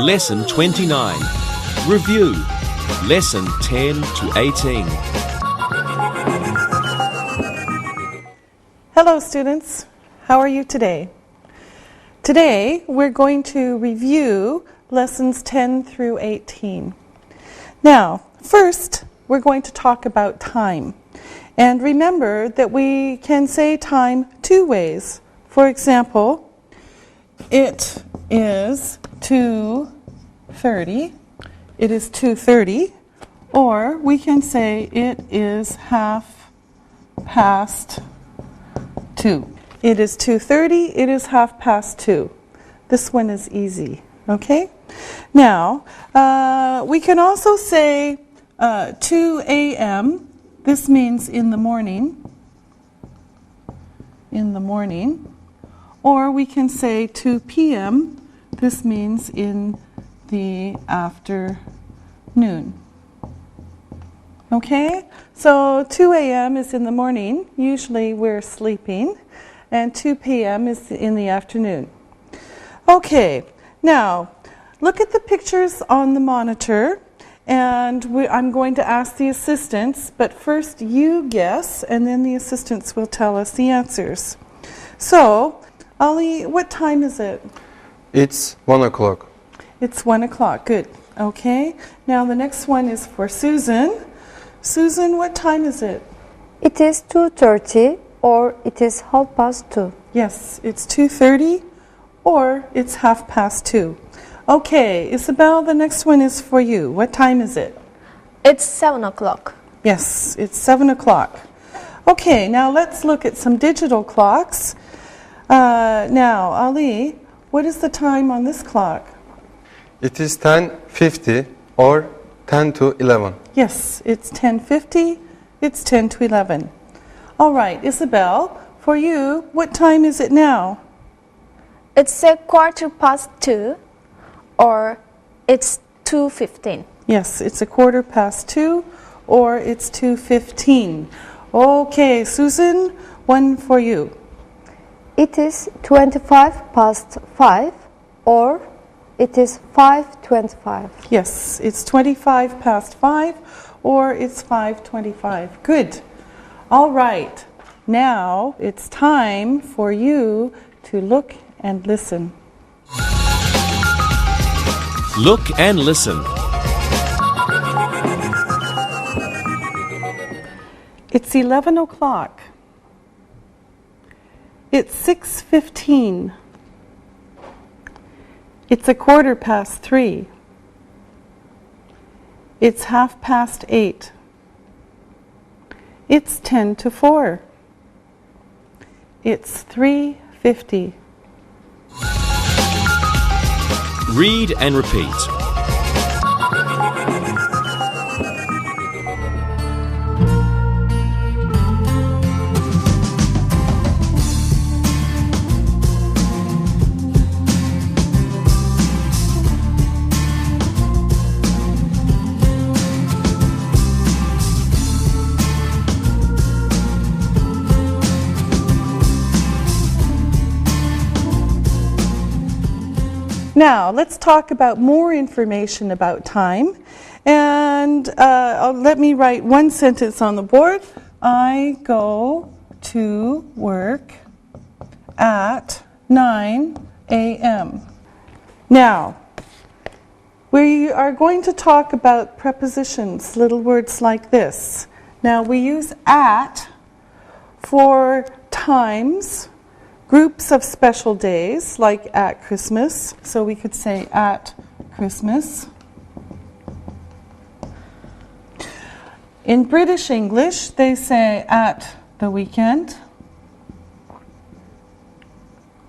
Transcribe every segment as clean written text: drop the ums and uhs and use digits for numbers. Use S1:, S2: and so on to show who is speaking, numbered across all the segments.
S1: Lesson 29. Review. Lesson 10 to 18.
S2: Hello students, how are you today? Today we're going to review lessons 10 through 18. Now, first we're going to talk about time. And remember that we can say time two ways. For example, it is 2:30. It is 2:30. Or we can say it is 2:30. It is 2:30. It is 2:30. This one is easy. Okay? Now, we can also say 2 a.m. This means in the morning. In the morning. Or we can say 2 p.m. This means in the afternoon. Okay? So 2 a.m. is in the morning. Usually we're sleeping. And 2 p.m. is in the afternoon. Okay. Now, look at the pictures on the monitor. And I'm going to ask the assistants, but first you guess, and then the assistants will tell us the answers. So, Ali, what time is it?
S3: It's 1 o'clock.
S2: It's 1 o'clock, good. Okay, now the next one is for Susan. Susan, what time is it?
S4: It is 2:30 or it is 2:30.
S2: Yes, it's 2:30 or it's 2:30. Okay, Isabel, the next one is for you. What time is it?
S5: It's 7 o'clock.
S2: Yes, it's 7 o'clock. Okay, now let's look at some digital clocks. Now, Ali, what is the time on this clock?
S3: It is 10:50 or 10 to 11.
S2: Yes, it's 10:50. It's 10 to 11. All right, Isabel, for you, what time is it now?
S5: It's a 2:15 or it's 2:15.
S2: Yes, it's 2:15 or it's 2:15. Okay, Susan, one for you.
S4: It is 5:25 or it is 5:25.
S2: Yes, it's 5:25 or it's 5:25. Good. All right. Now it's time for you to look and listen.
S1: Look and listen.
S2: It's 11 o'clock. It's 6:15. It's 3:15. It's 8:30. It's 10 to 4. It's 3:50.
S1: Read and repeat.
S2: Now, let's talk about more information about time. And let me write one sentence on the board. I go to work at 9 a.m. Now, we are going to talk about prepositions, little words like this. Now, we use at for times, groups of special days, like at Christmas. So we could say at Christmas. In British English, they say at the weekend.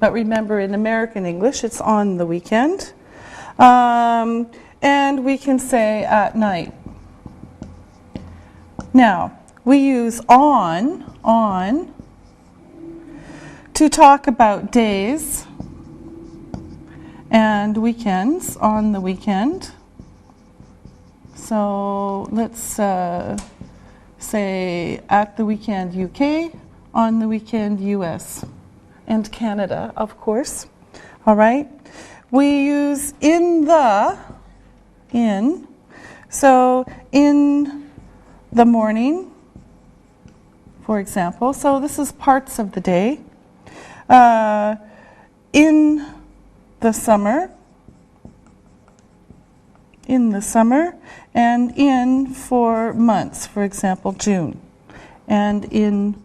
S2: But remember, in American English, it's on the weekend. And we can say at night. Now, we use on to talk about days and weekends, on the weekend. So let's say at the weekend UK, on the weekend US, and Canada, of course. All right. we use in. So in the morning, for example. So this is parts of the day. In the summer. In the summer. And in for months, for example, June. And in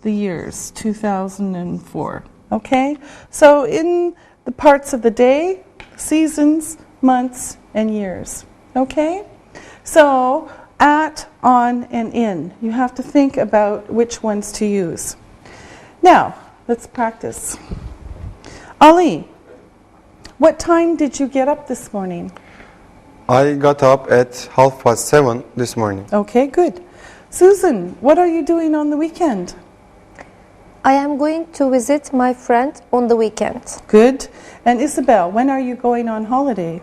S2: the years, 2004. Okay? So in the parts of the day, seasons, months, and years. Okay? So at, on, and in. You have to think about which ones to use. Now, let's practice. Ali, what time did you get up this morning?
S3: I got up at 7:30 this morning.
S2: Okay, good. Susan, what are you doing on the weekend?
S4: I am going to visit my friend on the weekend.
S2: Good. And Isabel, when are you going on holiday?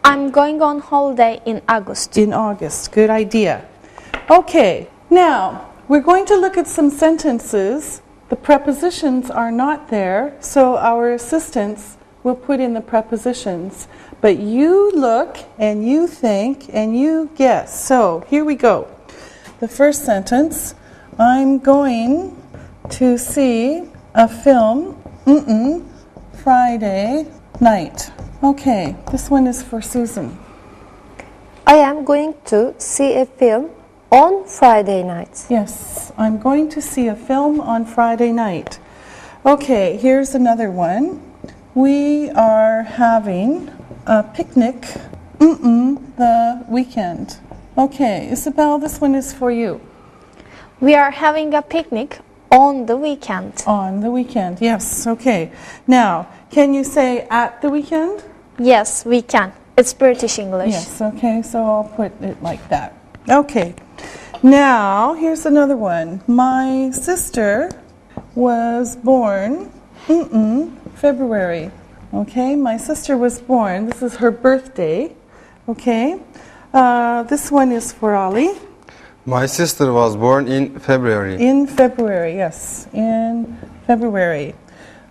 S5: I'm going on holiday in August.
S2: In August. Good idea. Okay, now we're going to look at some sentences. The prepositions are not there, so our assistants will put in the prepositions. But you look and you think and you guess. So here we go. The first sentence, I'm going to see a film Friday night. Okay, this one is for Susan.
S4: I am going to see a film on Friday night.
S2: Yes, I'm going to see a film on Friday night. Okay, here's another one. We are having a picnic the weekend. Okay, Isabel, this one is for you.
S5: We are having a picnic on the weekend.
S2: On the weekend, yes, okay. Now, can you say at the weekend?
S5: Yes, we can. It's British English.
S2: Yes, okay, so I'll put it like that. Okay, now here's another one. My sister was born February. Okay, my sister was born. This is her birthday. Okay, this one is for Ali.
S3: My sister was born in February.
S2: In February, yes, in February.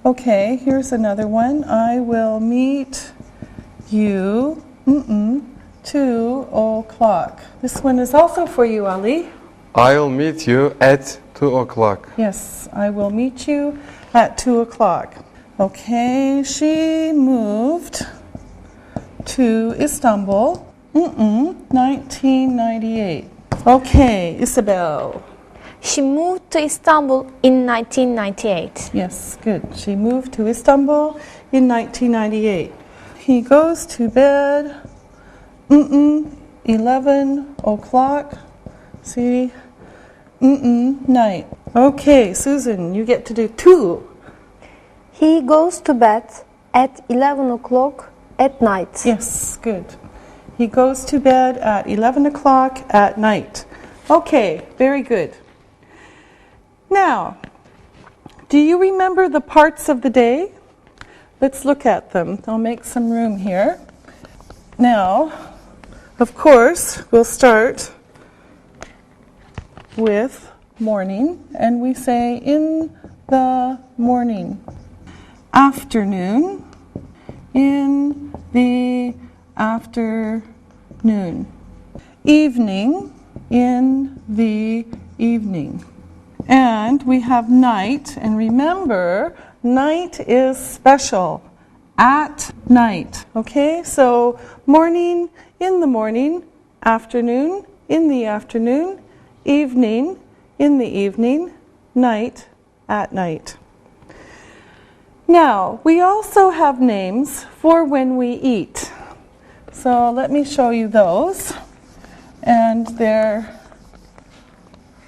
S2: Okay, here's another one. I will meet you 2 o'clock. This one is also for you, Ali.
S3: I'll meet you at 2 o'clock.
S2: Yes, I will meet you at 2 o'clock. Okay, she moved to Istanbul 1998. Okay, Isabel.
S5: She moved to Istanbul in 1998.
S2: Yes, good. She moved to Istanbul in 1998. He goes to bed 11 o'clock. See? Night. Okay, Susan, you get to do 2.
S4: He goes to bed at 11 o'clock at night.
S2: Yes, good. He goes to bed at 11 o'clock at night. Okay, very good. Now, do you remember the parts of the day? Let's look at them. I'll make some room here. Now, of course, we'll start with morning, and we say in the morning. Afternoon, in the afternoon. Evening, in the evening. And we have night, and remember, night is special. At night, okay? So morning, in the morning, afternoon, in the afternoon, evening, in the evening, night, at night. Now, we also have names for when we eat. So let me show you those. And they're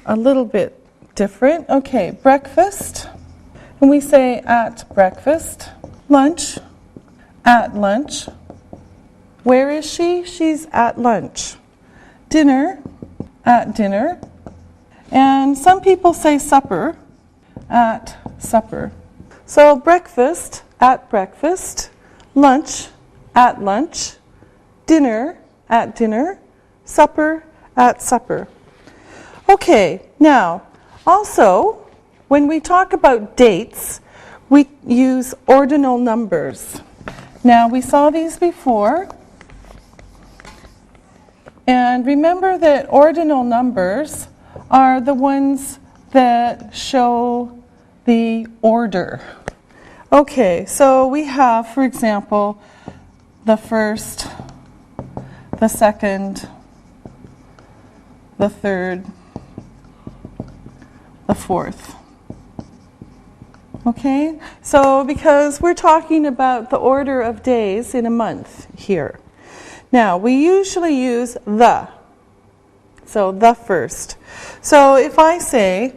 S2: a little bit different. Okay, breakfast. And we say at breakfast. Lunch, at lunch. Where is she? She's at lunch. Dinner, at dinner. And some people say supper, at supper. So breakfast, at breakfast. Lunch, at lunch. Dinner, at dinner. Supper, at supper. Okay, now, also, when we talk about dates, we use ordinal numbers. Now, we saw these before. And remember that ordinal numbers are the ones that show the order. Okay, so we have, for example, the first, the second, the third, the fourth. Okay, so because we're talking about the order of days in a month here. Now, we usually use the. So, the first. So, if I say,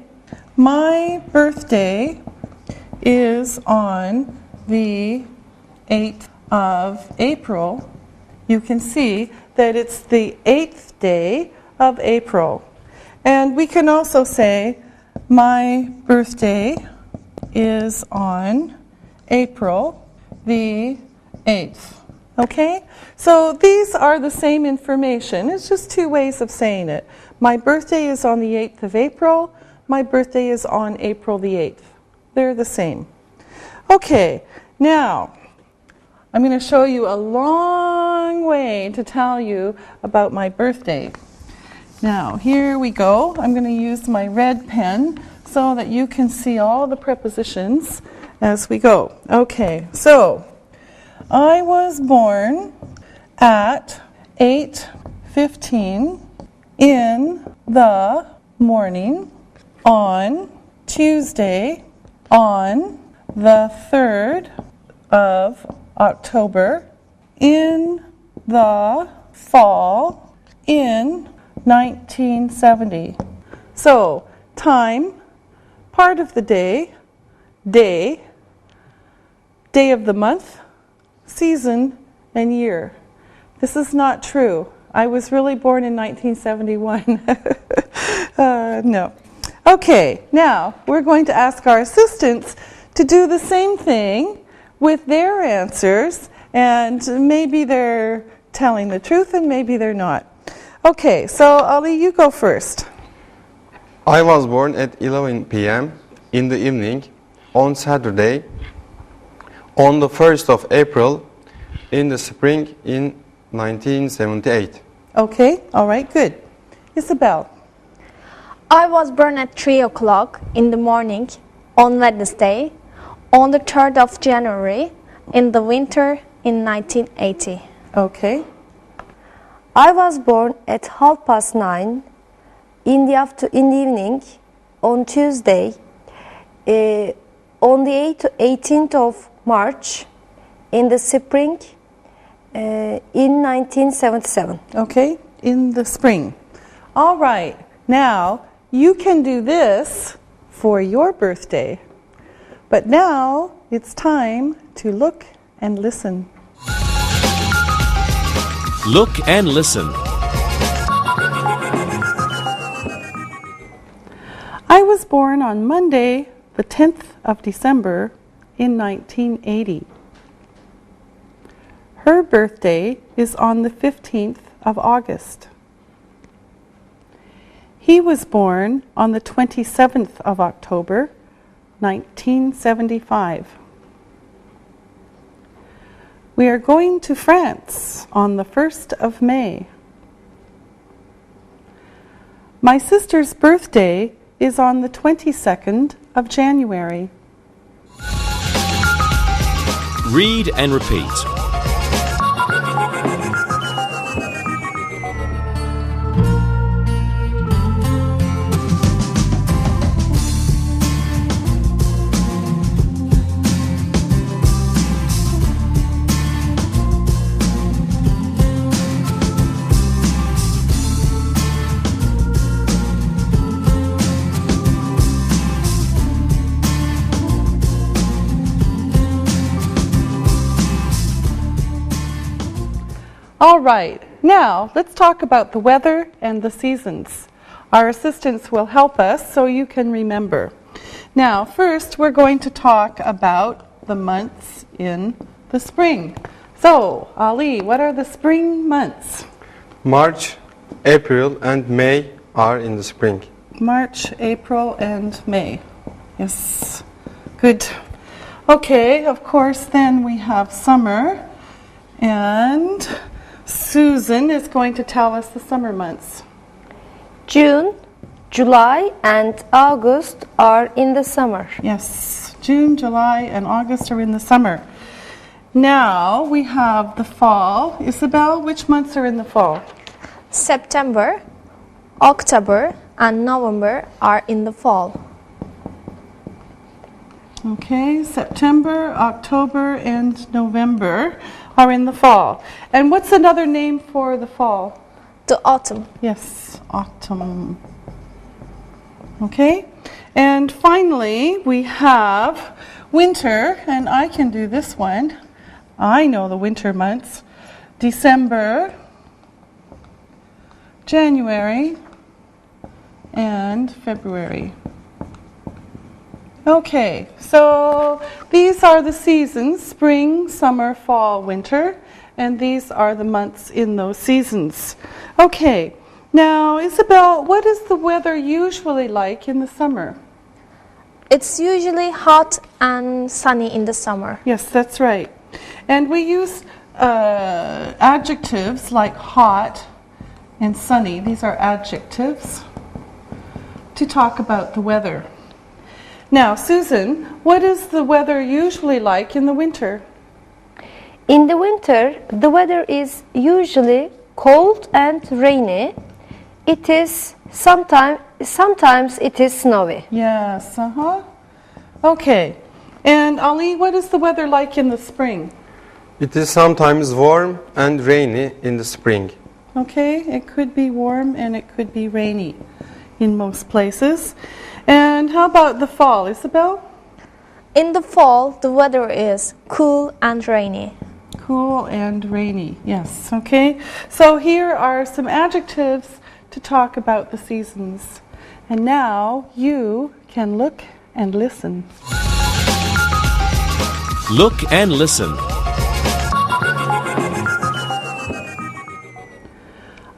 S2: my birthday is on the 8th of April, you can see that it's the 8th day of April. And we can also say, my birthday is on April the 8th. Okay? So these are the same information. It's just two ways of saying it. My birthday is on the 8th of April. My birthday is on April the 8th. They're the same. Okay, now I'm going to show you a long way to tell you about my birthday. Now, here we go. I'm going to use my red pen so that you can see all the prepositions as we go. Okay, so I was born at 8:15 in the morning on Tuesday on the 3rd of October in the fall in 1970. So, time, part of the day, day of the month, season, and year. This is not true. I was really born in 1971. No. Okay, now we're going to ask our assistants to do the same thing with their answers, and maybe they're telling the truth and maybe they're not. Okay, so Ali, you go first.
S3: I was born at 11 p.m. in the evening on Saturday on the 1st of April in the spring in 1978.
S2: Okay, all right, good. Isabel.
S5: I was born at 3 o'clock in the morning on Wednesday, on the 3rd of January, in the winter in 1980.
S2: Okay.
S4: I was born at 9:30 in the evening on Tuesday, on the 18th of March in the spring in 1977.
S2: Okay, in the spring. All right, now you can do this for your birthday. But now it's time to look and listen.
S1: Look and listen.
S2: I was born on Monday, the 10th of December in 1980. Her birthday is on the 15th of August. He was born on the 27th of October, 1975. We are going to France on the 1st of May. My sister's birthday is on the 22nd of January.
S1: Read and repeat.
S2: All right, now let's talk about the weather and the seasons. Our assistants will help us so you can remember. Now, first we're going to talk about the months in the spring. So, Ali, what are the spring months?
S3: March, April, and May are in the spring.
S2: March, April, and May. Yes, good. Okay, of course, then we have summer. And Susan is going to tell us the summer months.
S4: June, July, and August are in the summer.
S2: Yes, June, July, and August are in the summer. Now we have the fall. Isabel, which months are in the fall?
S5: September, October, and November are in the fall.
S2: Okay, September, October, and November are in the fall. And what's another name for the fall?
S5: The autumn.
S2: Yes, autumn. Okay, and finally we have winter, and I can do this one. I know the winter months. December, January, and February. Okay, so these are the seasons: spring, summer, fall, winter, and these are the months in those seasons. Okay, now Isabel, what is the weather usually like in the summer?
S5: It's usually hot and sunny in the summer.
S2: Yes, that's right. And we use adjectives like hot and sunny. These are adjectives to talk about the weather. Now, Susan, what is the weather usually like in the winter?
S4: In the winter, the weather is usually cold and rainy. It is sometimes it is snowy.
S2: Yes, Okay. And Ali, what is the weather like in the spring?
S3: It is sometimes warm and rainy in the spring.
S2: Okay, it could be warm and it could be rainy in most places. And how about the fall, Isabel?
S5: In the fall, the weather is cool and rainy.
S2: Cool and rainy, yes, okay. So here are some adjectives to talk about the seasons. And now you can look and listen.
S1: Look and listen.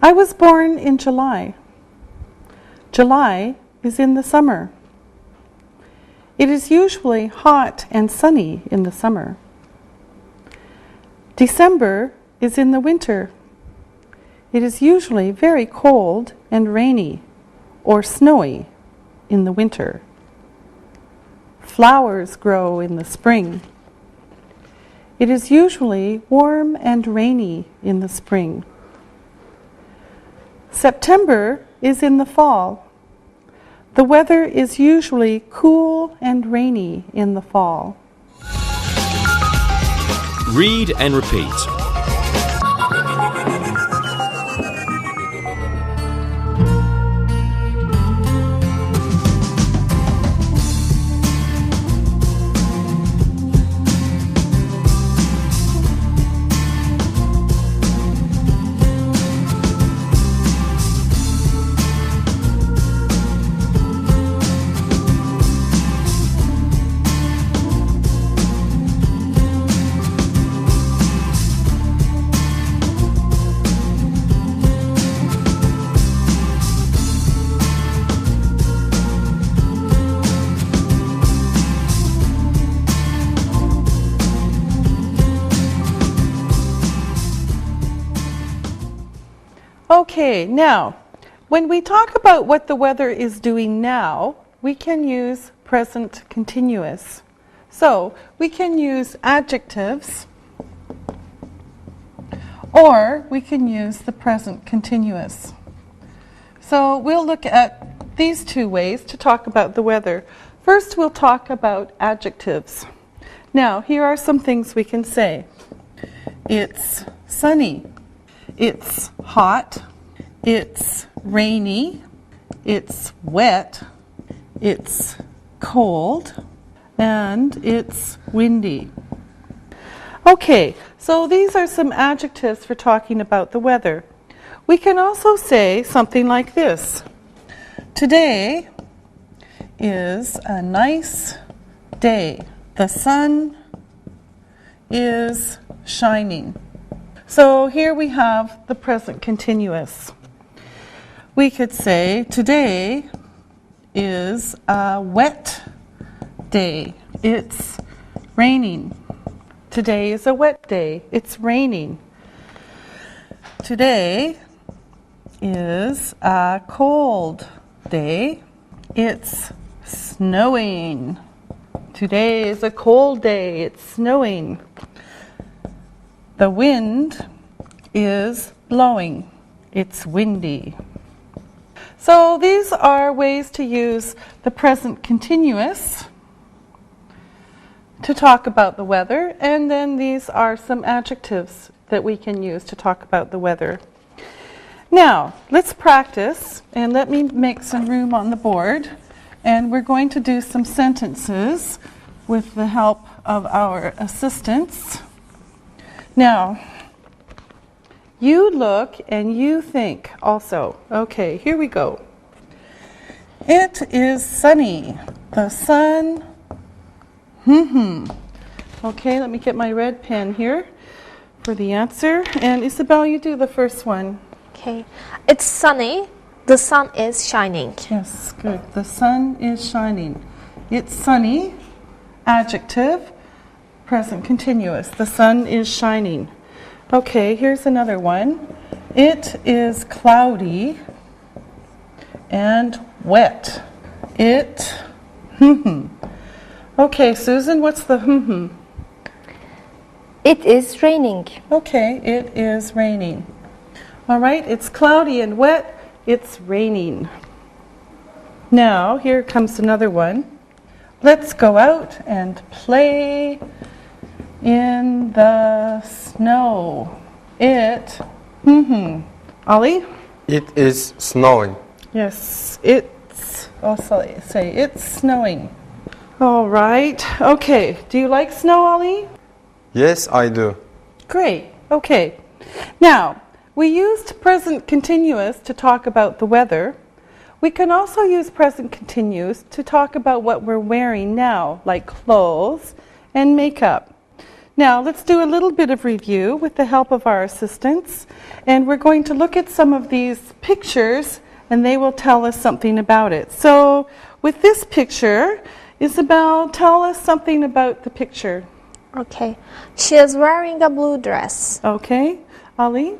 S2: I was born in July. July is in the summer. It is usually hot and sunny in the summer. December is in the winter. It is usually very cold and rainy or snowy in the winter. Flowers grow in the spring. It is usually warm and rainy in the spring. September is in the fall. The weather is usually cool and rainy in the fall.
S1: Read and repeat.
S2: Okay, now, when we talk about what the weather is doing now, we can use present continuous. So, we can use adjectives, or we can use the present continuous. So, we'll look at these two ways to talk about the weather. First, we'll talk about adjectives. Now, here are some things we can say. It's sunny. It's hot, it's rainy, it's wet, it's cold, and it's windy. Okay, so these are some adjectives for talking about the weather. We can also say something like this. Today is a nice day. The sun is shining. So here we have the present continuous. We could say today is a wet day. It's raining. Today is a wet day. It's raining. Today is a cold day. It's snowing. Today is a cold day. It's snowing. The wind is blowing. It's windy. So these are ways to use the present continuous to talk about the weather, and then these are some adjectives that we can use to talk about the weather. Now, let's practice, and let me make some room on the board, and we're going to do some sentences with the help of our assistants. Now, you look and you think also. Okay, here we go. It is sunny. The sun. Okay, let me get my red pen here for the answer. And Isabel, you do the first one.
S5: Okay. It's sunny. The sun is shining.
S2: Yes, good. The sun is shining. It's sunny. Adjective. Present continuous. The sun is shining. Okay, here's another one. It is cloudy and wet. It. Okay, Susan, what's the
S4: It is raining.
S2: Okay, it is raining. All right, it's cloudy and wet. It's raining. Now, here comes another one. Let's go out and play in the snow. It. Ollie?
S3: It is snowing.
S2: Yes, it's. Also say it's snowing. All right. Okay. Do you like snow, Ollie?
S3: Yes, I do.
S2: Great. Okay. Now, we used present continuous to talk about the weather. We can also use present continuous to talk about what we're wearing now, like clothes and makeup. Now, let's do a little bit of review with the help of our assistants. And we're going to look at some of these pictures, and they will tell us something about it. So, with this picture, Isabel, tell us something about the picture.
S5: Okay. She is wearing a blue dress.
S2: Okay. Ali?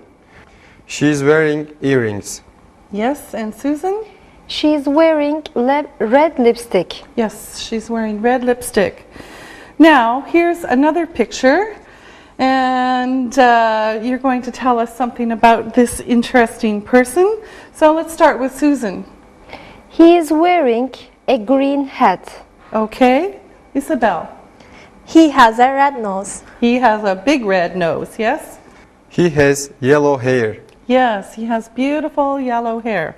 S3: She's wearing earrings.
S2: Yes. And Susan?
S4: She is wearing red lipstick.
S2: Yes, she's wearing red lipstick. Now, here's another picture, and you're going to tell us something about this interesting person. So let's start with Susan.
S4: He is wearing a green hat.
S2: Okay. Isabel?
S5: He has a red nose.
S2: He has a big red nose, yes?
S3: He has yellow hair.
S2: Yes, he has beautiful yellow hair.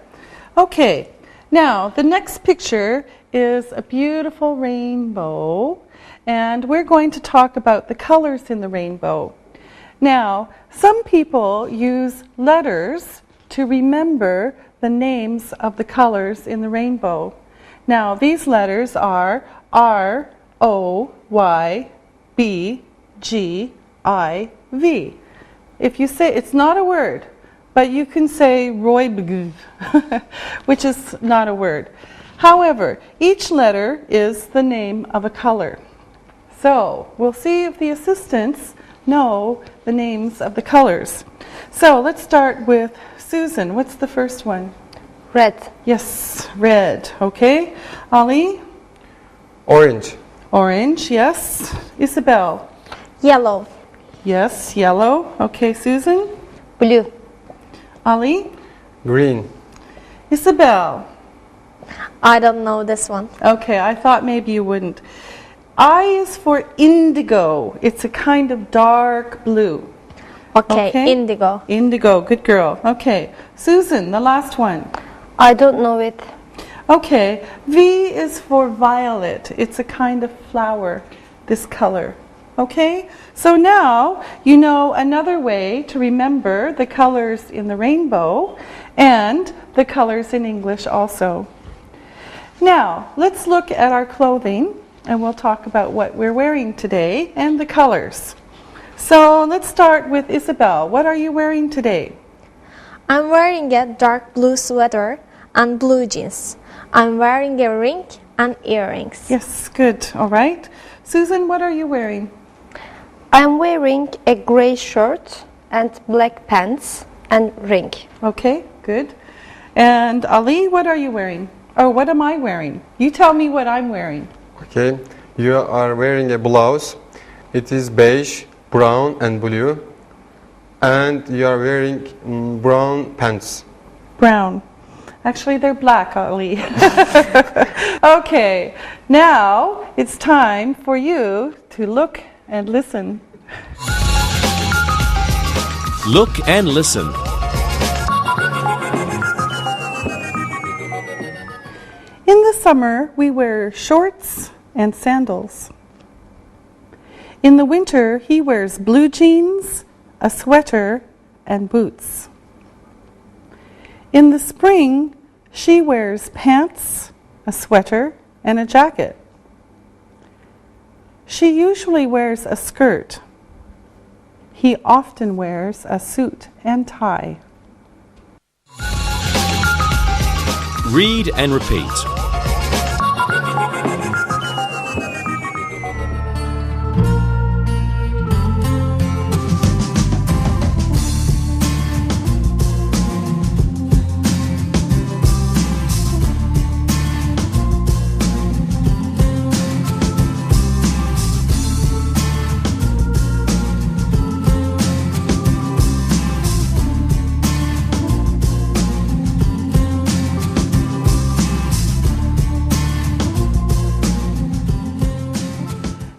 S2: Okay, now the next picture is a beautiful rainbow, and we're going to talk about the colors in the rainbow. Now, some people use letters to remember the names of the colors in the rainbow. Now, these letters are R, O, Y, B, G, I, V. If you say, it's not a word, but you can say Roybg, which is not a word. However, each letter is the name of a color. So, we'll see if the assistants know the names of the colors. So, let's start with Susan. What's the first one?
S4: Red.
S2: Yes, red. Okay. Ali?
S3: Orange.
S2: Orange, yes. Isabel?
S5: Yellow.
S2: Yes, yellow. Okay, Susan?
S4: Blue.
S2: Ali?
S3: Green.
S2: Isabel?
S5: I don't know this one.
S2: Okay, I thought maybe you wouldn't. I is for indigo. It's a kind of dark blue.
S5: Okay, indigo.
S2: Indigo, good girl. Okay, Susan, the last one.
S4: I don't know it.
S2: Okay, V is for violet. It's a kind of flower, this color. Okay, so now you know another way to remember the colors in the rainbow and the colors in English also. Now, let's look at our clothing, and we'll talk about what we're wearing today and the colors. So let's start with Isabel. What are you wearing today?
S5: I'm wearing a dark blue sweater and blue jeans. I'm wearing a ring and earrings.
S2: Yes, good. All right. Susan, what are you wearing?
S4: I'm wearing a gray shirt and black pants. and ring.
S2: Okay, good. And Ali, what are you wearing? Oh, what am I wearing? You tell me what I'm wearing.
S3: Okay, you are wearing a blouse. It is beige, brown and blue. And you are wearing brown pants.
S2: Brown. Actually, they're black, Ali. Okay, now it's time for you to look and listen.
S1: Look and listen.
S2: In the summer, we wear shorts and sandals. In the winter, he wears blue jeans, a sweater, and boots. In the spring, she wears pants, a sweater, and a jacket. She usually wears a skirt. He often wears a suit and tie.
S1: Read and repeat.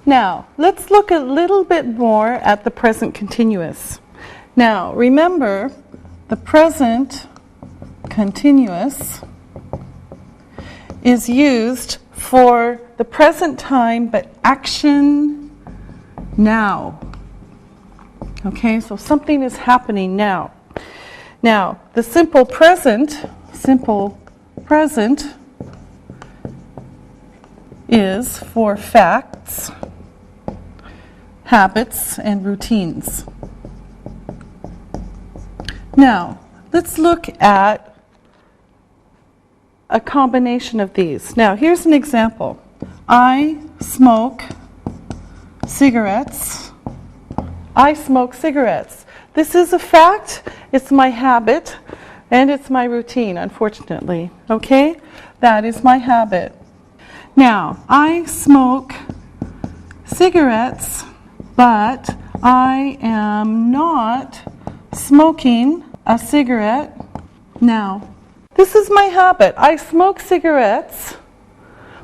S2: Now, let's look a little bit more at the present continuous. Now, remember, the present continuous is used for the present time, but action now. Okay, so something is happening now. Now, the simple present is for facts, habits, and routines. Now, let's look at a combination of these. Now, here's an example. I smoke cigarettes. I smoke cigarettes. This is a fact, it's my habit, and it's my routine, unfortunately. Okay? That is my habit. Now, I smoke cigarettes, but I am not smoking a cigarette now. This is my habit. I smoke cigarettes,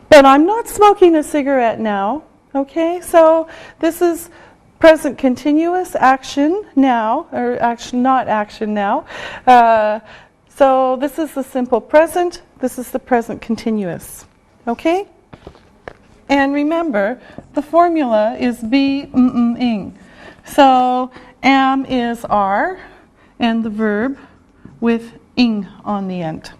S2: but I'm not smoking a cigarette now. Okay, so this is present continuous, action now, or action, not action now. So this is the simple present, this is the present continuous. Okay? And remember, the formula is be, ing. So am is are, and the verb with ing on the end.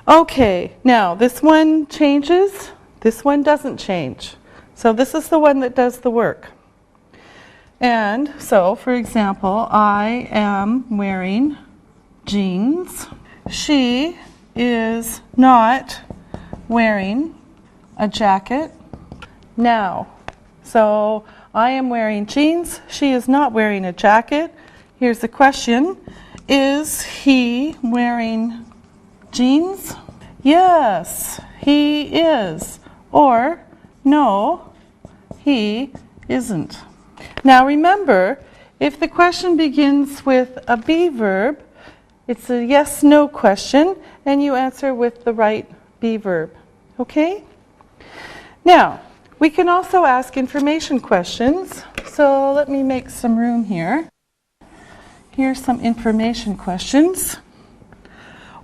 S2: Okay, now this one changes, this one doesn't change. So this is the one that does the work. And so, for example, I am wearing jeans. She is not wearing a jacket now. So I am wearing jeans. She is not wearing a jacket. Here's the question. Is he wearing jeans? Yes, he is. Or no, he isn't. Now remember, if the question begins with a be verb, it's a yes-no question, and you answer with the right be verb. Okay? Now, we can also ask information questions. So let me make some room here. Here's some information questions.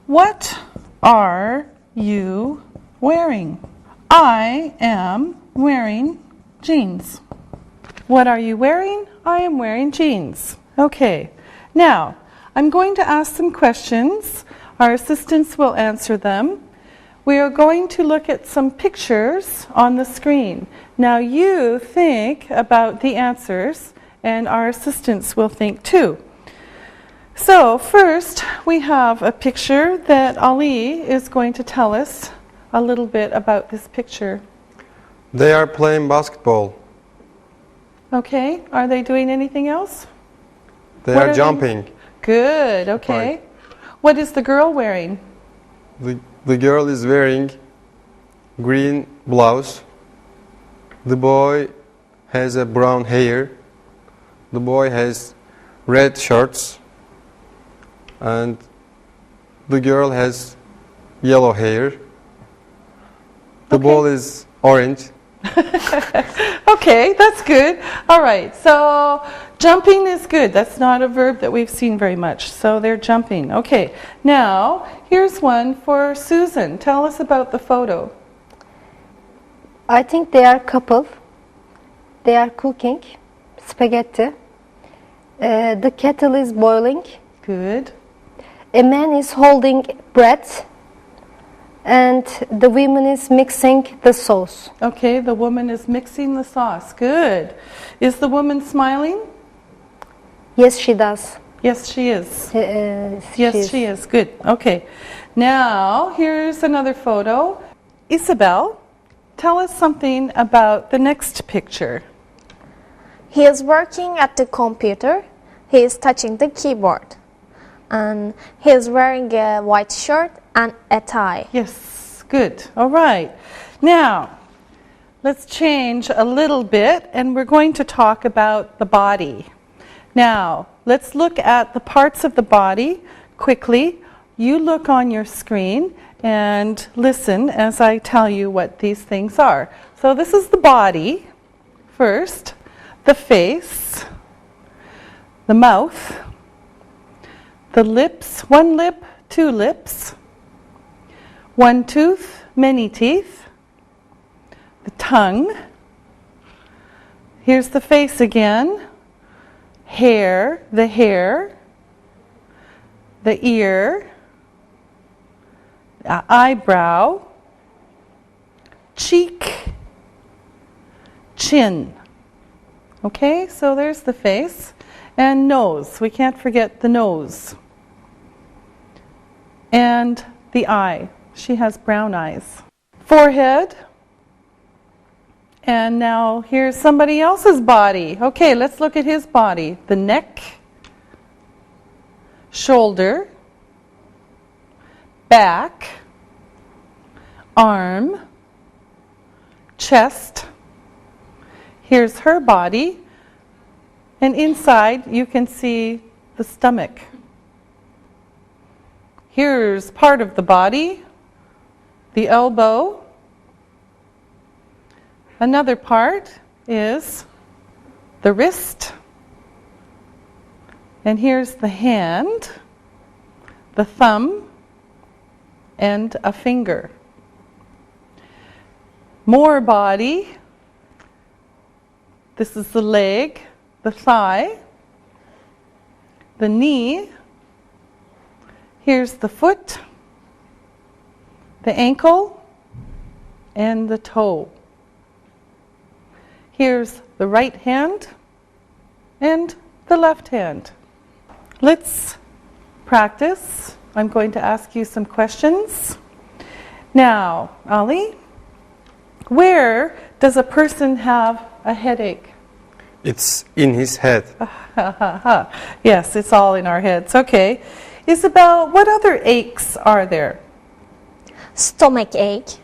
S2: What are you wearing? I am wearing jeans. What are you wearing? I am wearing jeans. Okay. Now, I'm going to ask some questions. Our assistants will answer them. We are going to look at some pictures on the screen. Now you think about the answers, and our assistants will think too. So first, we have a picture that Ali is going to tell us a little bit about this picture.
S3: They are playing basketball.
S2: Okay, are they doing anything else?
S3: They
S2: What
S3: are jumping.
S2: Good, okay. What is the girl wearing?
S3: The girl is wearing green blouse. The boy has a brown hair. The boy has red shorts. And the girl has yellow hair. The ball is orange.
S2: Okay, that's good. All right, so jumping is good. That's not a verb that we've seen very much. So they're jumping. Okay, now here's one for Susan. Tell us about the photo.
S4: I think they are a couple. They are cooking spaghetti. The kettle is boiling.
S2: Good.
S4: A man is holding bread, and the woman is mixing the sauce.
S2: Okay, the woman is mixing the sauce. Good. Is the woman smiling?
S4: Yes, she does.
S2: Yes, she is.
S4: Yes,
S2: She is. Good. Okay. Now, here's another photo. Isabel, tell us something about the next picture.
S5: He is working at the computer. He is touching the keyboard. And he is wearing a white shirt and a tie.
S2: Yes, good. All right. Now, let's change a little bit and we're going to talk about the body. Now, let's look at the parts of the body quickly. You look on your screen and listen as I tell you what these things are. So this is the body first, the face, the mouth, the lips, one lip, two lips, one tooth, many teeth, the tongue, here's the face again, hair, the ear, eyebrow, cheek, chin. Okay, so there's the face. And nose, we can't forget the nose. And the eye, she has brown eyes. Forehead. And now here's somebody else's body. Okay, let's look at his body. The neck, shoulder, back, arm, chest. Here's her body. And inside, you can see the stomach. Here's part of the body, the elbow. Another part is the wrist. And here's the hand, the thumb, and a finger. More body. This is the leg, the thigh, the knee, here's the foot, the ankle, and the toe. Here's the right hand and the left hand. Let's practice. I'm going to ask you some questions. Now, Ali, where does a person have a headache?
S3: It's in his head.
S2: Yes, it's all in our heads. Okay. Isabel, what other aches are there?
S5: Stomach ache,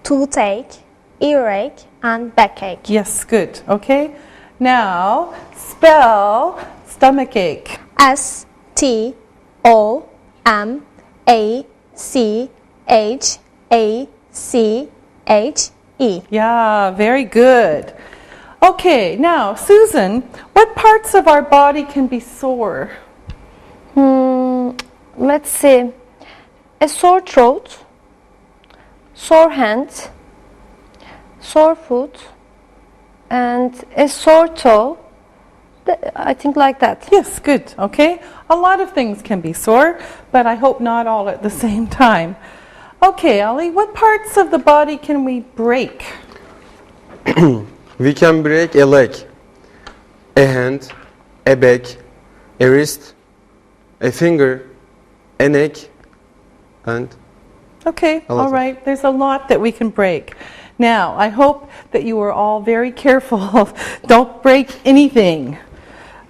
S5: toothache, earache, and backache.
S2: Yes, good. Okay. Now, spell stomach ache.
S5: STOMACHACHE.
S2: Yeah, very good. Okay, now, Susan, what parts of our body can be sore?
S4: Let's see. A sore throat, sore hand, sore foot, and a sore toe. I think like that.
S2: Yes, good. Okay. A lot of things can be sore, but I hope not all at the same time. Okay, Ali, what parts of the body can we break?
S3: We can break a leg, a hand, a back, a wrist, a finger, a neck, and
S2: Okay,
S3: a lot
S2: all
S3: of-
S2: right. There's a lot that we can break. Now, I hope that you are all very careful. Don't break anything.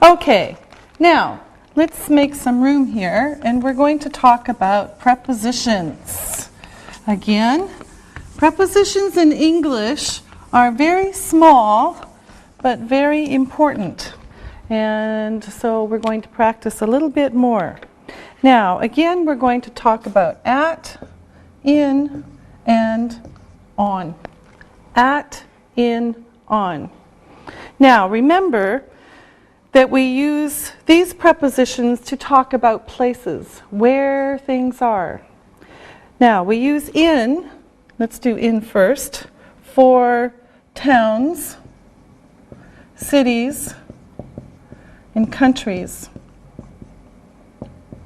S2: Okay, now, let's make some room here, and we're going to talk about prepositions. Again, prepositions in English are very small, but very important. And so we're going to practice a little bit more. Now, again, we're going to talk about at, in, and on. At, in, on. Now, remember that we use these prepositions to talk about places, where things are. Now, we use in, let's do in first, for towns, cities, and countries.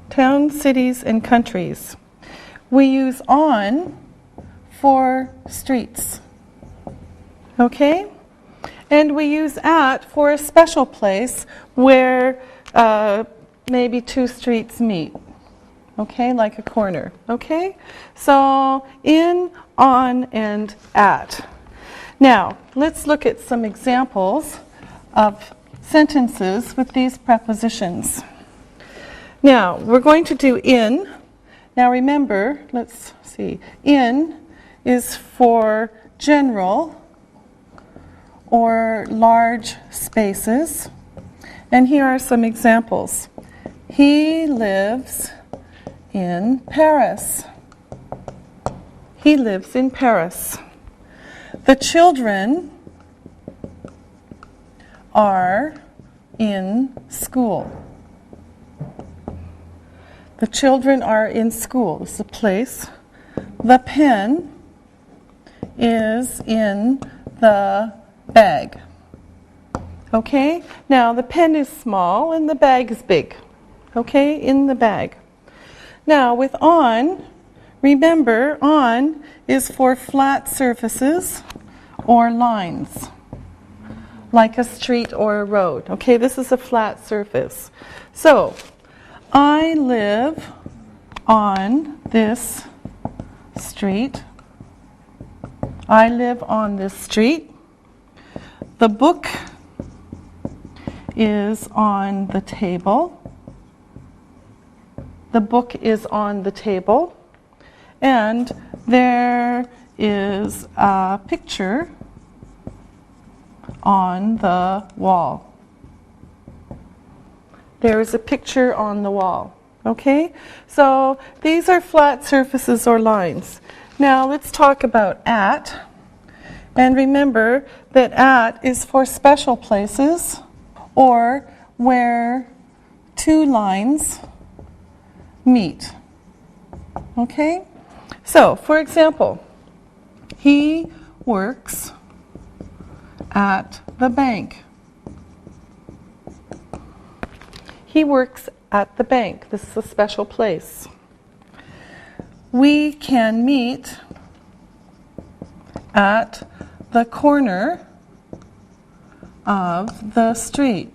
S2: Towns, cities, and countries. We use on for streets. Okay? And we use at for a special place where maybe two streets meet. Okay? Like a corner. Okay? So, in, on, and at. Now, let's look at some examples of sentences with these prepositions. Now, we're going to do in. Now remember, let's see, in is for general or large spaces. And here are some examples. He lives in Paris. He lives in Paris. The children are in school. The children are in school. This is a place. The pen is in the bag. Okay? Now, the pen is small and the bag is big. Okay? In the bag. Now, with on, remember, on is for flat surfaces or lines, like a street or a road. Okay, this is a flat surface. So, I live on this street. I live on this street. The book is on the table. The book is on the table. And there is a picture on the wall. There is a picture on the wall. Okay? So these are flat surfaces or lines. Now let's talk about at. And remember that at is for special places or where two lines meet. Okay? So, for example, he works at the bank. He works at the bank. This is a special place. We can meet at the corner of the street.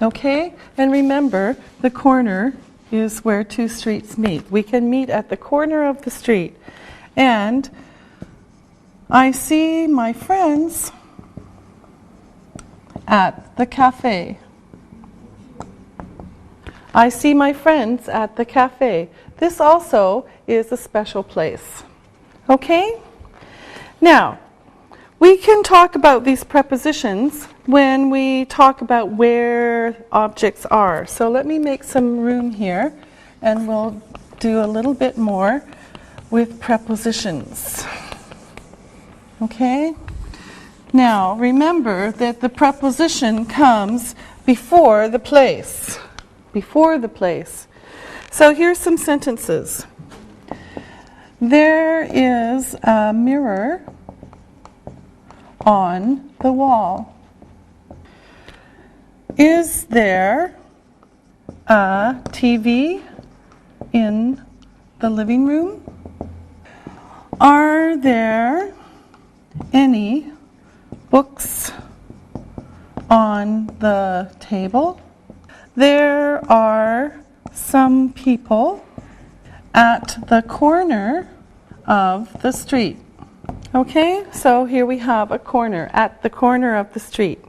S2: Okay? And remember, the corner is where two streets meet. We can meet at the corner of the street. And I see my friends at the cafe. I see my friends at the cafe. This also is a special place. Okay? Now, we can talk about these prepositions when we talk about where objects are. So let me make some room here, and we'll do a little bit more with prepositions. Okay? Now, remember that the preposition comes before the place. Before the place. So here's some sentences. There is a mirror on the wall. Is there a TV in the living room? Are there any books on the table? There are some people at the corner of the street. Okay, so here we have a corner, at the corner of the street.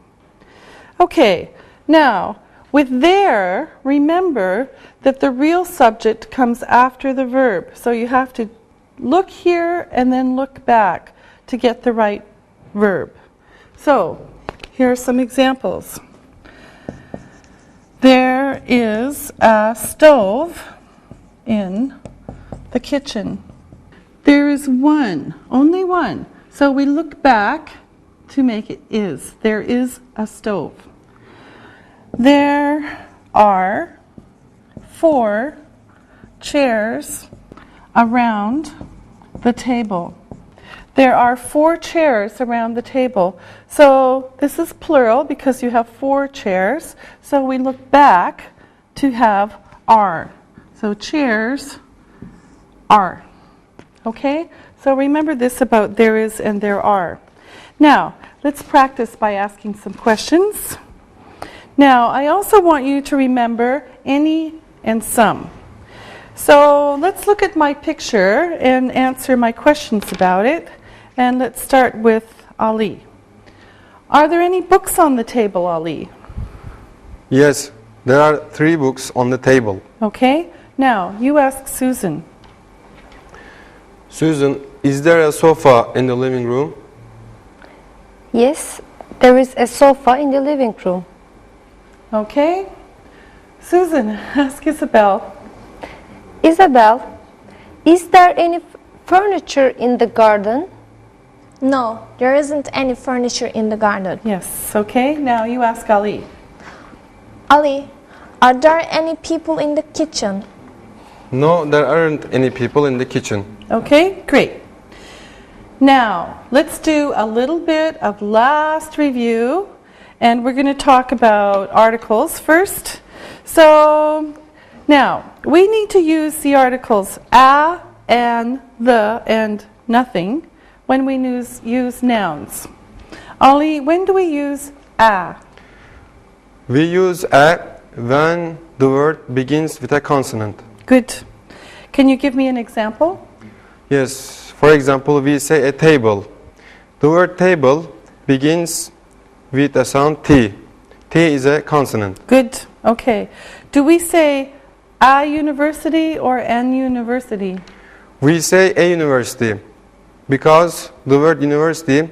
S2: Okay, now With there, remember that the real subject comes after the verb. So you have to look here and then look back to get the right verb. So here are some examples. There is a stove in the kitchen. There is one, only one. So we look back to make it is. There is a stove. There are 4 chairs around the table. There are 4 chairs around the table. So this is plural because you have 4 chairs. So we look back to have are. So chairs are. Okay? So remember this about there is and there are. Now, let's practice by asking some questions. Now, I also want you to remember any and some. So let's look at my picture and answer my questions about it. And let's start with Ali. Are there any books on the table, Ali?
S3: Yes, there are 3 books on the table.
S2: Okay. Now, you ask Susan.
S3: Susan, is there a sofa in the living room?
S4: Yes, there is a sofa in the living room.
S2: Okay. Susan, ask Isabel.
S4: Isabel, is there any furniture in the garden?
S5: No, there isn't any furniture in the garden.
S2: Yes. Okay. Now you ask Ali.
S5: Ali, are there any people in the kitchen?
S3: No, there aren't any people in the kitchen.
S2: Okay, great. Now, let's do a little bit of last review, and we're going to talk about articles first. So, now, we need to use the articles a, and, the, and nothing when we use nouns. Ali, when do we use a?
S3: We use a when the word begins with a consonant.
S2: Good. Can you give me an example?
S3: Yes, for example, we say a table. The word table begins with a sound T. T is a consonant.
S2: Good. Okay. Do we say a university or an university?
S3: We say a university because the word university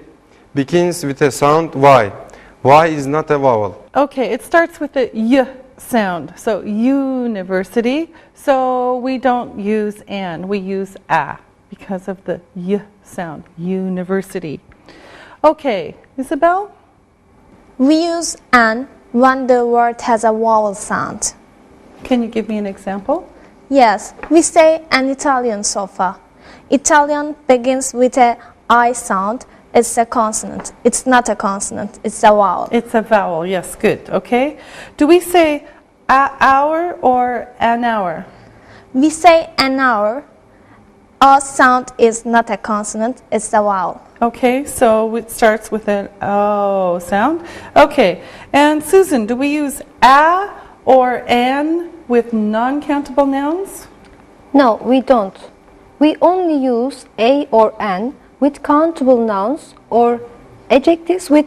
S3: begins with a sound Y. Y is not a vowel.
S2: Okay, it starts with the y sound. So university. So we don't use an, we use a because of the y sound. University. Okay, Isabel?
S5: We use an when the word has a vowel sound.
S2: Can you give me an example?
S5: Yes, we say an Italian sofa. Italian begins with a I sound. It's a consonant. It's not a consonant. It's a vowel.
S2: It's a vowel. Yes, good. Okay. Do we say a hour or an hour?
S5: We say an hour. A sound is not a consonant. It's a vowel.
S2: Okay, so it starts with an O sound. Okay, and Susan, do we use a or an with non-countable nouns?
S4: No, we don't. We only use a or an with countable nouns or adjectives with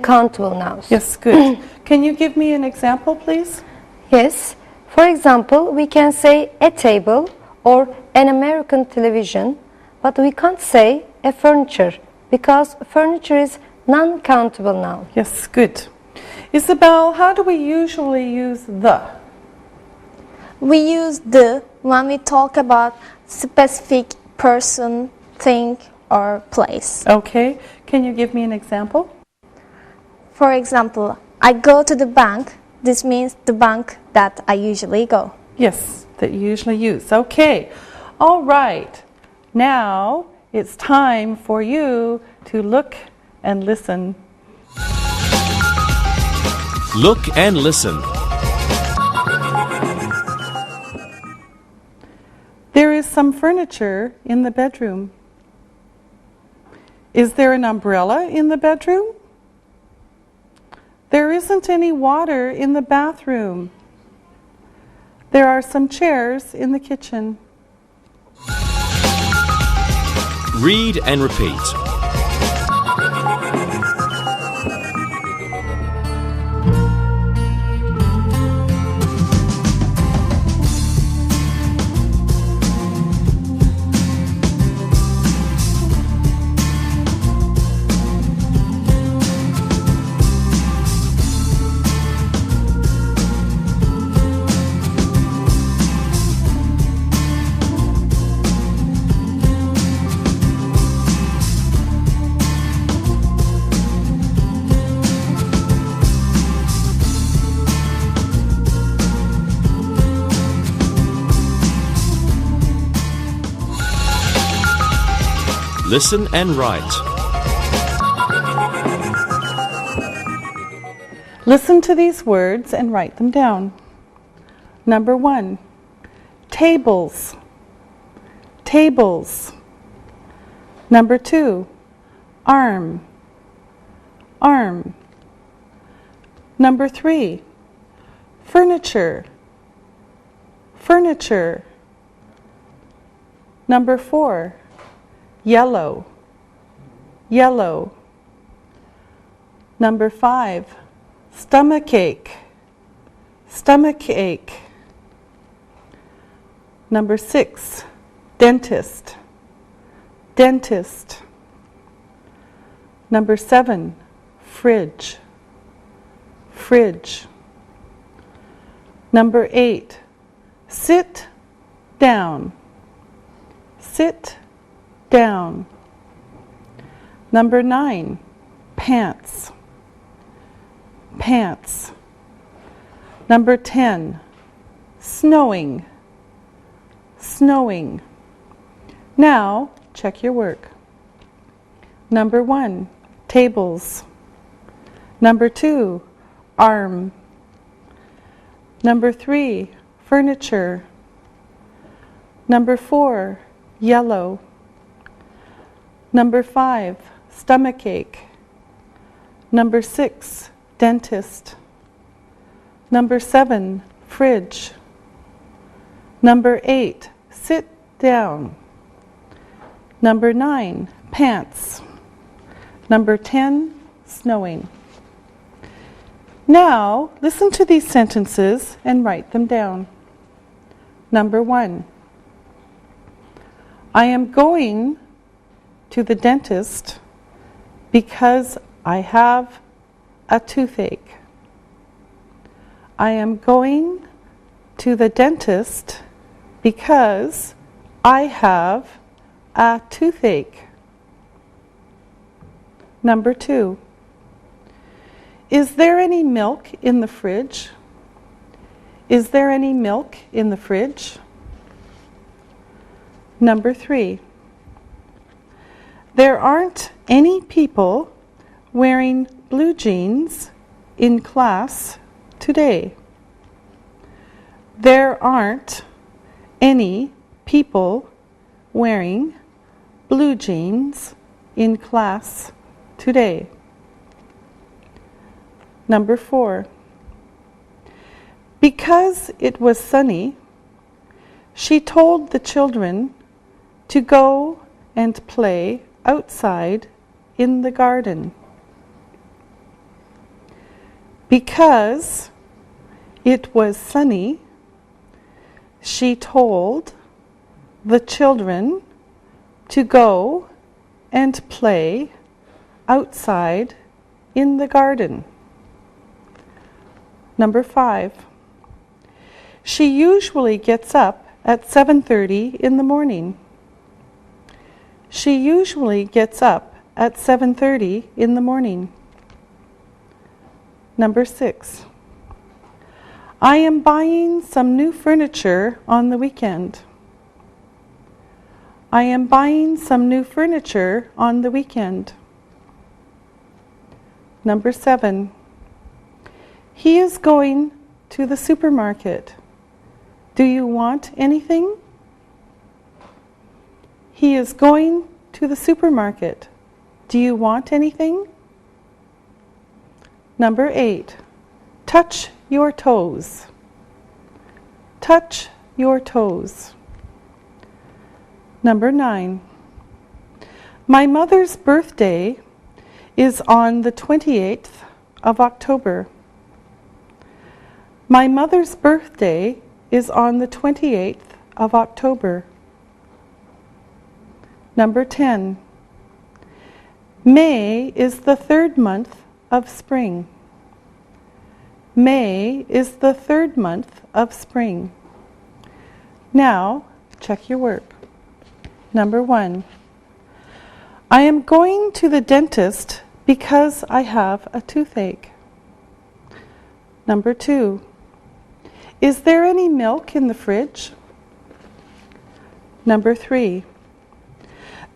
S4: countable nouns.
S2: Yes, good. Can you give me an example, please?
S4: Yes. For example, we can say a table or an American television, but we can't say a furniture because furniture is non-countable noun.
S2: Yes, good. Isabel, how do we usually use the?
S5: We use the when we talk about specific person, thing, or place.
S2: Okay, can you give me an example?
S5: For example, I go to the bank. This means the bank that I usually go.
S2: Yes, that you usually use. Okay, all right. Now it's time for you to look and listen.
S1: Look and listen.
S2: There is some furniture in the bedroom. Is there an umbrella in the bedroom? There isn't any water in the bathroom. There are some chairs in the kitchen.
S1: Read and repeat. Listen and write.
S2: Listen to these words and write them down. Number 1, tables, tables. Number 2, arm, arm. Number 3, furniture, furniture. Number 4, yellow, yellow. Number 5, stomachache, stomachache. Number 6, dentist, dentist. Number 7, fridge, fridge. Number 8, sit down, sit down. Number 9, pants, pants. Number 10, snowing, snowing. Now, check your work. Number 1, tables. Number 2, arm. Number 3, furniture. Number 4, yellow. Number 5, stomachache. Number 6, dentist. Number 7, fridge. Number 8, sit down. Number 9, pants. Number 10, snowing. Now, listen to these sentences and write them down. Number 1, I am going to the dentist because I have a toothache. I am going to the dentist because I have a toothache. Number 2, is there any milk in the fridge? Is there any milk in the fridge? Number 3, there aren't any people wearing blue jeans in class today. There aren't any people wearing blue jeans in class today. Number 4, because it was sunny, she told the children to go and play outside in the garden. Because it was sunny, she told the children to go and play outside in the garden. Number 5, she usually gets up at 7:30 in the morning. She usually gets up at 7:30 in the morning. Number 6, I am buying some new furniture on the weekend. I am buying some new furniture on the weekend. Number 7, he is going to the supermarket. Do you want anything? He is going to the supermarket. Do you want anything? Number 8, touch your toes. Touch your toes. Number 9, my mother's birthday is on the 28th of October. My mother's birthday is on the 28th of October. Number 10, May is the 3rd month of spring. May is the 3rd month of spring. Now, check your work. Number 1, I am going to the dentist because I have a toothache. Number 2, is there any milk in the fridge? Number 3,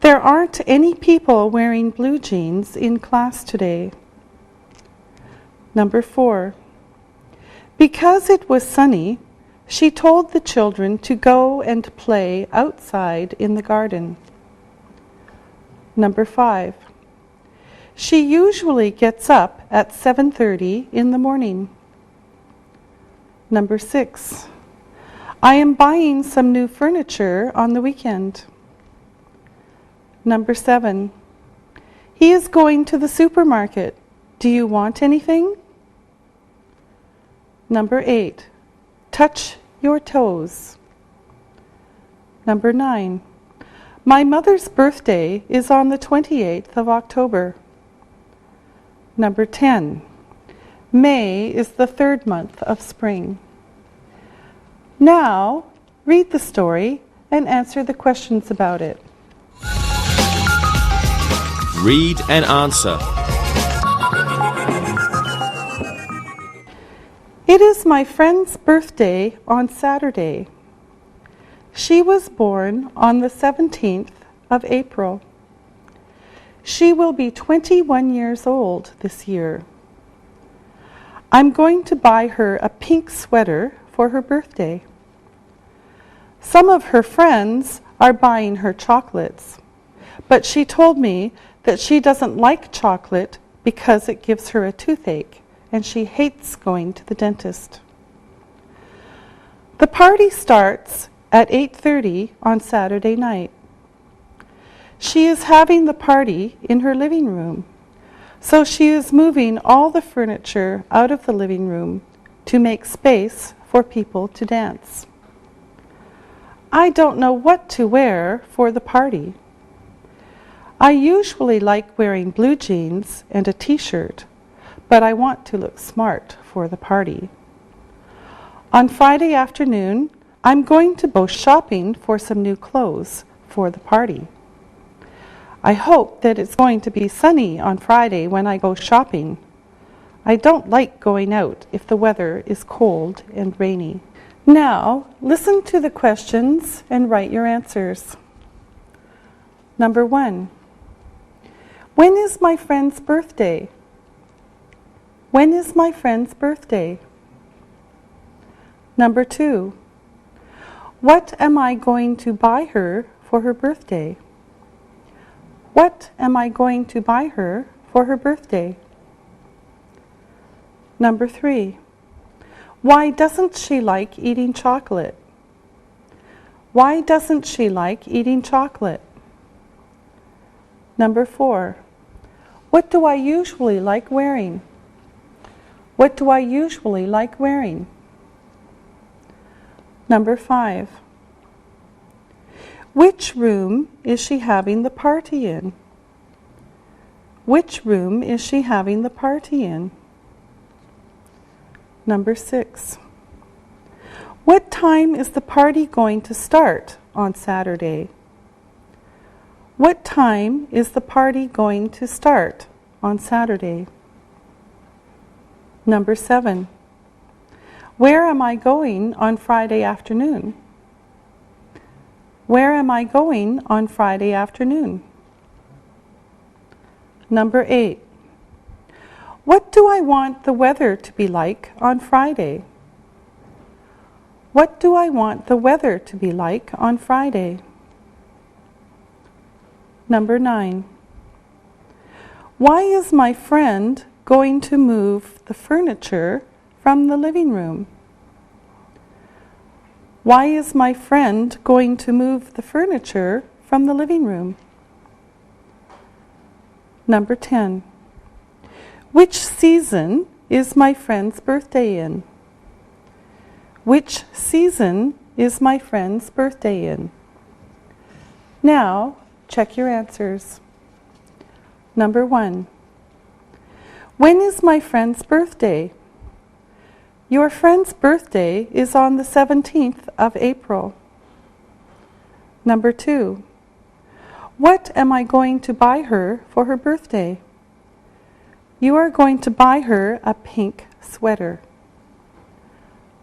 S2: There aren't any people wearing blue jeans in class today. Number 4. Because it was sunny, she told the children to go and play outside in the garden. Number 5. She usually gets up at 7:30 in the morning. Number 6. I am buying some new furniture on the weekend. Number 7. He is going to the supermarket. Do you want anything? Number 8. Touch your toes. Number 9. My mother's birthday is on the 28th of October. Number 10. May is the 3rd month of spring. Now, read the story and answer the questions about it.
S1: Read and answer.
S2: It is my friend's birthday on Saturday. She was born on the 17th of April. She will be 21 years old this year. I'm going to buy her a pink sweater for her birthday. Some of her friends are buying her chocolates, but she told me that she doesn't like chocolate because it gives her a toothache, and she hates going to the dentist. The party starts at 8:30 on Saturday night. She is having the party in her living room, so she is moving all the furniture out of the living room to make space for people to dance. I don't know what to wear for the party. I usually like wearing blue jeans and a t-shirt, but I want to look smart for the party. On Friday afternoon, I'm going to go shopping for some new clothes for the party. I hope that it's going to be sunny on Friday when I go shopping. I don't like going out if the weather is cold and rainy. Now, listen to the questions and write your answers. Number 1. When is my friend's birthday? When is my friend's birthday? Number 2. What am I going to buy her for her birthday? What am I going to buy her for her birthday? Number 3. Why doesn't she like eating chocolate? Why doesn't she like eating chocolate? Number 4. What do I usually like wearing? What do I usually like wearing? Number 5. Which room is she having the party in? Which room is she having the party in? Number 6. What time is the party going to start on Saturday? What time is the party going to start on Saturday? Number 7. Where am I going on Friday afternoon? Where am I going on Friday afternoon? Number 8. What do I want the weather to be like on Friday? What do I want the weather to be like on Friday? Number 9. Why is my friend going to move the furniture from the living room? Why is my friend going to move the furniture from the living room? Number 10. Which season is my friend's birthday in? Which season is my friend's birthday in? Now, check your answers. Number 1. When is my friend's birthday? Your friend's birthday is on the 17th of April. Number 2. What am I going to buy her for her birthday? You are going to buy her a pink sweater.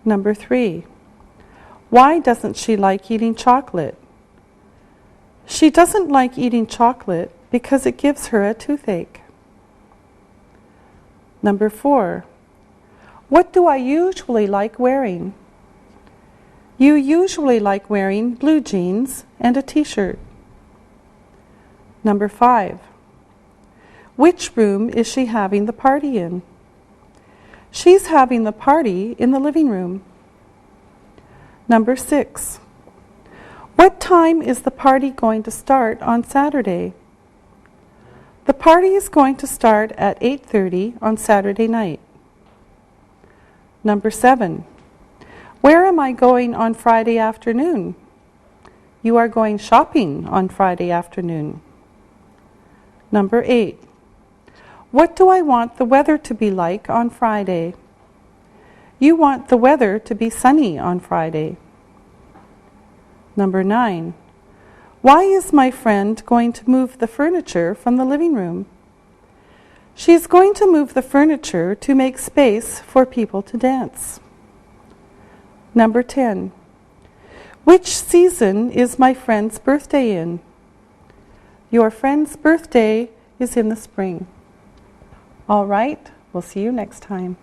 S2: Number 3. Why doesn't she like eating chocolate? She doesn't like eating chocolate because it gives her a toothache. Number 4. What do I usually like wearing? You usually like wearing blue jeans and a t-shirt. Number 5. Which room is she having the party in? She's having the party in the living room. Number 6. What time is the party going to start on Saturday? The party is going to start at 8:30 on Saturday night. Number 7. Where am I going on Friday afternoon? You are going shopping on Friday afternoon. Number 8. What do I want the weather to be like on Friday? You want the weather to be sunny on Friday. Number 9. Why is my friend going to move the furniture from the living room? She is going to move the furniture to make space for people to dance. Number 10. Which season is my friend's birthday in? Your friend's birthday is in the spring. All right, we'll see you next time.